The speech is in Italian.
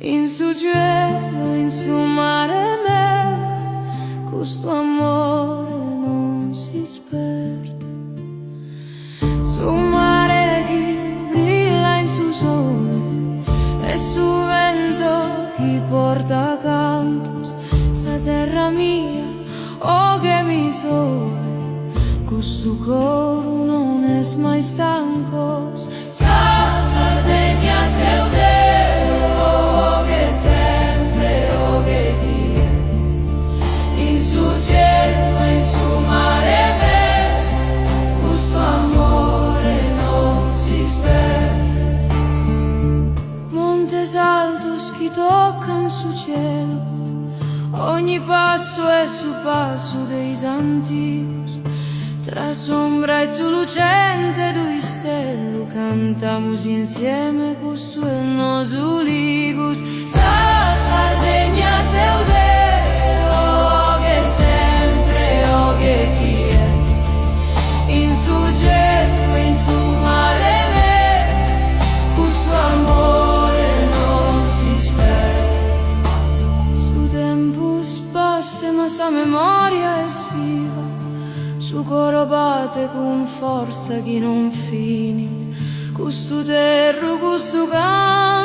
in su cielo, in su mare mio, questo amore non si sperde. Su mare chi brilla in su sole e su vento chi porta cantos, sa terra mia, oh che mi sole, questo coro non è mai stanco. Sa Sardegna seu Deo, oh che sempre, oh che chi è, in su cielo, in su mare me, questo amore non si sperde. Montes altos chi toccano su cielo, ogni passo è su passo dei anticos, tra sombra e su lucente due stelle, cantamos insieme questo è il nostro ligus. Sa Sardegna seu Deo, oh che sempre, oh che chi è, in su cielo, in su mare me, questo amore non si sperde. Su tempo spasse ma sa memoria è sviva, su coro bate con forza chi non finit, questo terro, questo canto